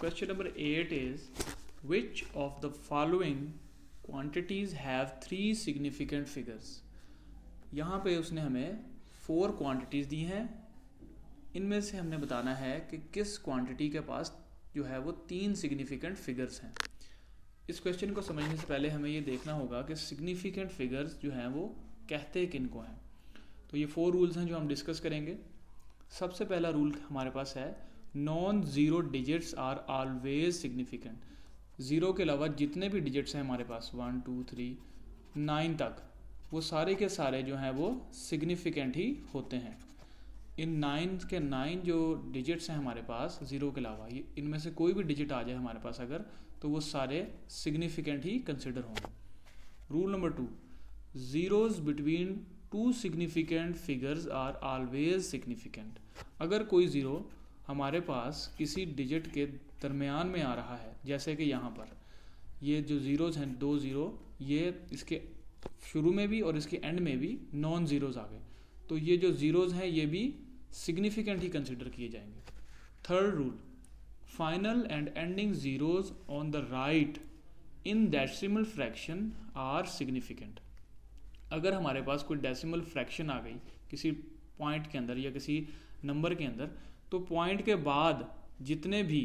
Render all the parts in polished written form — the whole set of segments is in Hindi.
Question number 8 is, which of the following quantities have 3 significant figures? यहाँ पे उसने हमें 4 क्वांटिटीज़ दी हैं। इनमें से हमने बताना है कि किस क्वांटिटी के पास जो है वो 3 सिग्निफिकेंट फिगर्स हैं। इस क्वेश्चन को समझने से पहले हमें ये देखना होगा कि सिग्निफिकेंट फिगर्स जो हैं वो कहते किन को हैं। तो ये 4 रूल्स हैं जो हम डिस्कस करेंगे। सबसे पहला रूल हमारे पास है, non zero digits are always significant. Zero के अलावा जितने भी डिजिट्स हैं हमारे पास 1 2 3 9 तक, वो सारे के सारे जो हैं वो सिग्निफिकेंट ही होते हैं। इन 9 के 9 जो डिजिट्स हैं हमारे पास ज़ीरो के अलावा, ये इनमें से कोई भी डिजिट आ जाए हमारे पास अगर, तो वो सारे सिग्निफिकेंट ही कंसिडर होंगे। Rule number 2, zeros between 2 significant figures are always significant. अगर कोई ज़ीरो हमारे पास किसी डिजिट के दरमियान में आ रहा है, जैसे कि यहाँ पर ये जो ज़ीरोज़ हैं 2 ज़ीरो, ये इसके शुरू में भी और इसके एंड में भी नॉन ज़ीरोज़ आ गए, तो ये जो ज़ीरोज़ हैं ये भी सिग्निफिकेंट ही कंसिडर किए जाएंगे। Third rule, final and ending zeros on the right in decimal fraction are significant. अगर हमारे पास कोई डेसिमल फ्रैक्शन आ गई किसी पॉइंट के अंदर या किसी नंबर के अंदर, तो पॉइंट के बाद जितने भी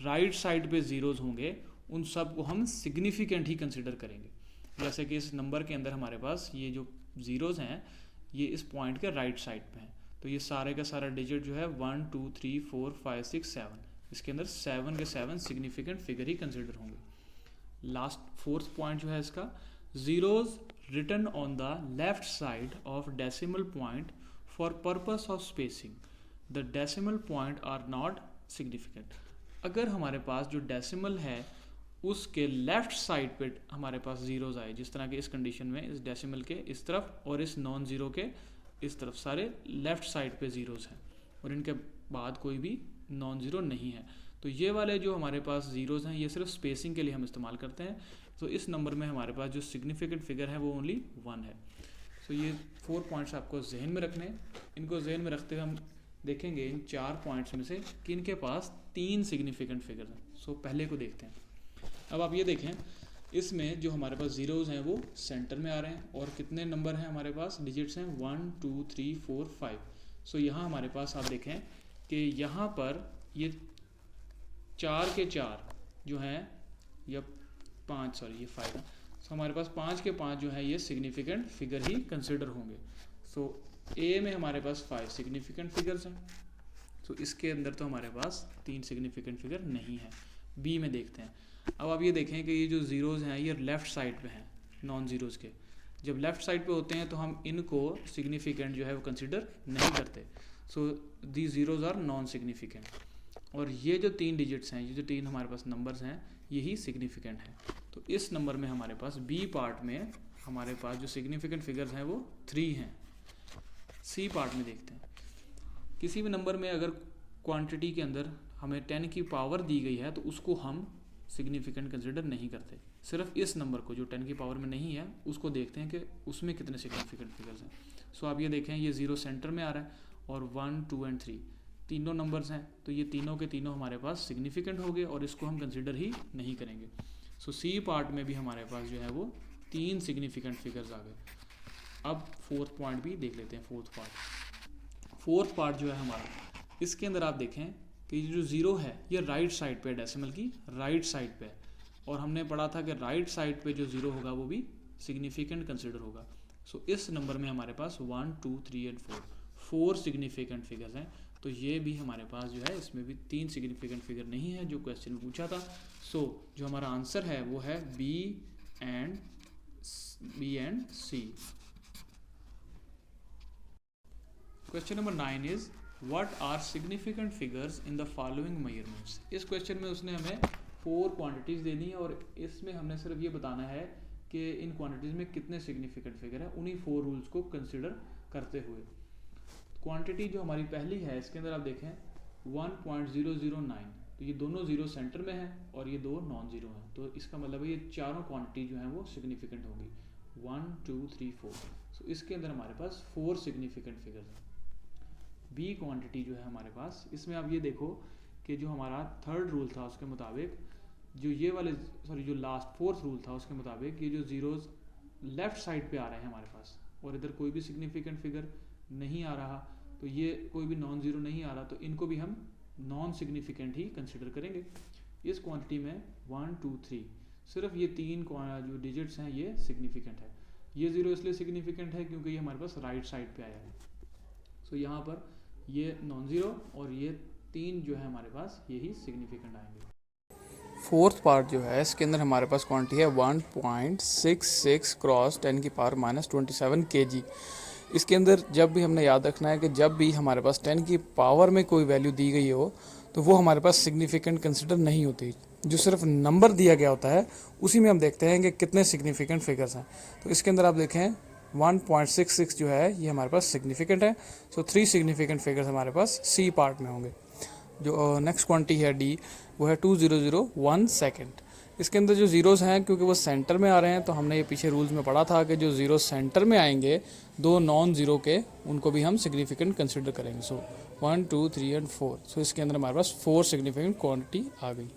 राइट साइड पे ज़ीरोज़ होंगे उन सब को हम सिग्निफिकेंट ही कंसिडर करेंगे। जैसे कि इस नंबर के अंदर हमारे पास ये जो ज़ीरोज़ हैं ये इस पॉइंट के राइट साइड पे हैं, तो ये सारे का सारा डिजिट जो है 1 2 3 4 5 6 7, इसके अंदर 7 के 7 सिग्निफिकेंट फिगर ही कंसिडर होंगे। लास्ट फोर्थ पॉइंट जो है इसका, zeros written on the left side of decimal point for purpose of spacing the decimal point are not significant. अगर हमारे पास जो डेसिमल है उसके लेफ्ट साइड पे हमारे पास ज़ीरोज़ आए, जिस तरह के इस कंडीशन में इस डेसिमल के इस तरफ और इस नॉन ज़ीरो के इस तरफ सारे लेफ़्ट साइड पे ज़ीरोज़ हैं और इनके बाद कोई भी नॉन ज़ीरो नहीं है, तो ये वाले जो हमारे पास ज़ीरोज़ हैं ये सिर्फ स्पेसिंग के लिए हम इस्तेमाल करते हैं। तो इस नंबर में हमारे पास जो सिग्निफिकेंट फिगर है वो ओनली 1 है। सो ये 4 पॉइंट्स आपको जहन में रखने हैं। इनको जहन में रखते हुए हम देखेंगे इन 4 पॉइंट्स में से किन के पास 3 सिग्निफिकेंट फिगर हैं। सो पहले को देखते हैं। अब आप ये देखें, इसमें जो हमारे पास ज़ीरोज़ हैं वो सेंटर में आ रहे हैं और कितने नंबर हैं हमारे पास, डिजिट्स हैं 1 2 3 4 5। सो यहाँ हमारे पास आप देखें कि यहाँ पर ये 4 के 4 जो हैं, या 5 सॉरी ये 5 है, सो हमारे पास 5 के 5 जो है ये सिग्निफिकेंट फिगर ही कंसिडर होंगे। सो ए में हमारे पास 5 सिग्निफिकेंट फिगर्स हैं, तो इसके अंदर तो हमारे पास 3 सिग्निफिकेंट फिगर नहीं है। बी में देखते हैं। अब आप ये देखें कि ये जो ज़ीरोज़ हैं ये लेफ़्ट साइड पे हैं नॉन ज़ीरोज़ के। जब लेफ़्ट साइड पे होते हैं तो हम इनको सिग्निफिकेंट जो है वो कंसिडर नहीं करते। सो दी ज़ीरोज़ आर नॉन सिग्निफिकेंट। और ये जो 3 डिजिट्स हैं, ये जो 3 हमारे पास नंबर्स हैं, यही सिग्निफिकेंट हैं। तो इस नंबर में हमारे पास बी पार्ट में हमारे पास जो सिग्निफिकेंट फिगर्स हैं वो 3 हैं। सी पार्ट में देखते हैं। किसी भी नंबर में अगर क्वांटिटी के अंदर हमें 10 की पावर दी गई है तो उसको हम सिग्निफिकेंट कंसिडर नहीं करते। सिर्फ इस नंबर को जो 10 की पावर में नहीं है उसको देखते हैं कि उसमें कितने सिग्निफिकेंट फिगर्स हैं। सो आप ये देखें, ये 0 सेंटर में आ रहा है और 1 2 एंड 3 तीनों नंबर्स हैं, तो ये तीनों के तीनों हमारे पास सिग्निफिकेंट हो गए और इसको हम कंसिडर ही नहीं करेंगे। सो सी पार्ट में भी हमारे पास जो है वो 3 सिग्निफिकेंट फिगर्स आ गए। अब फोर्थ पॉइंट भी देख लेते हैं। फोर्थ पार्ट जो है हमारा, इसके अंदर आप देखें कि जो ज़ीरो है ये राइट साइड पे, डेसिमल की राइट साइड पे, और हमने पढ़ा था कि राइट साइड पे जो ज़ीरो होगा वो भी सिग्निफिकेंट कंसिडर होगा। सो इस नंबर में हमारे पास 1 2 3 एंड 4 सिग्निफिकेंट फिगर्स हैं। तो ये भी हमारे पास जो है इसमें भी 3 सिग्निफिकेंट फिगर नहीं है जो क्वेश्चन में पूछा था। सो जो हमारा आंसर है वो है B and C. Question number 9 is, what are significant figures in the following measurements. इस क्वेश्चन में उसने हमें 4 क्वांटिटीज़ देनी है और इसमें हमने सिर्फ ये बताना है कि इन क्वांटिटीज़ में कितने सिग्निफिकेंट फिगर है, उन्हीं 4 रूल्स को कंसिडर करते हुए। क्वांटिटी जो हमारी पहली है इसके अंदर आप देखें 1.009, तो ये दोनों ज़ीरो सेंटर में है और ये 2 नॉन ज़ीरो हैं, तो इसका मतलब है ये चारों क्वांटिटी जो हैं वो सिग्निफिकेंट होगी 1 2 3 4। सो इसके अंदर हमारे पास 4 सिग्निफिकेंट फिगर्स हैं। बी क्वांटिटी जो है हमारे पास, इसमें आप ये देखो कि जो हमारा थर्ड रूल था उसके मुताबिक, जो ये वाले जो लास्ट फोर्थ रूल था उसके मुताबिक, ये जो ज़ीरोज़ लेफ़्ट साइड पे आ रहे हैं हमारे पास और इधर कोई भी सिग्निफिकेंट फिगर नहीं आ रहा, तो ये कोई भी नॉन ज़ीरो नहीं आ रहा, तो इनको भी हम नॉन सिग्निफिकेंट ही कंसिडर करेंगे। इस क्वांटिटी में 1 2 3 सिर्फ ये तीन जो डिजिट्स हैं ये सिग्निफिकेंट है। ये ज़ीरो इसलिए सिग्निफिकेंट है क्योंकि ये हमारे पास राइट साइड पे आया है। सो यहाँ पर ये नॉन ज़ीरो और ये तीन जो है हमारे पास यही सिग्निफिकेंट आएंगे। फोर्थ पार्ट जो है इसके अंदर हमारे पास क्वांटिटी है 1.66 क्रॉस 10 की पावर -27 kg। इसके अंदर जब भी हमने याद रखना है कि जब भी हमारे पास 10 की पावर में कोई वैल्यू दी गई हो तो वो हमारे पास सिग्निफिकेंट कंसिडर नहीं होती। जो सिर्फ नंबर दिया गया होता है उसी में हम देखते हैं कि कितने सिग्निफिकेंट फिगर्स हैं। तो इसके अंदर आप देखें 1.66 जो है ये हमारे पास सिग्निफिकेंट है। सो 3 सिग्निफिकेंट फिगर्स हमारे पास सी पार्ट में होंगे। जो नेक्स्ट क्वांटिटी है डी, वो है 2001 सेकेंड। इसके अंदर जो ज़ीरोज़ हैं क्योंकि वो सेंटर में आ रहे हैं, तो हमने ये पीछे रूल्स में पढ़ा था कि जो ज़ीरो सेंटर में आएंगे दो नॉन ज़ीरो के, उनको भी हम सिग्निफिकेंट कंसिडर करेंगे। सो 1 2 3 और 4। सो इसके अंदर हमारे पास 4 सिग्निफिकेंट क्वांटिटी आ गई।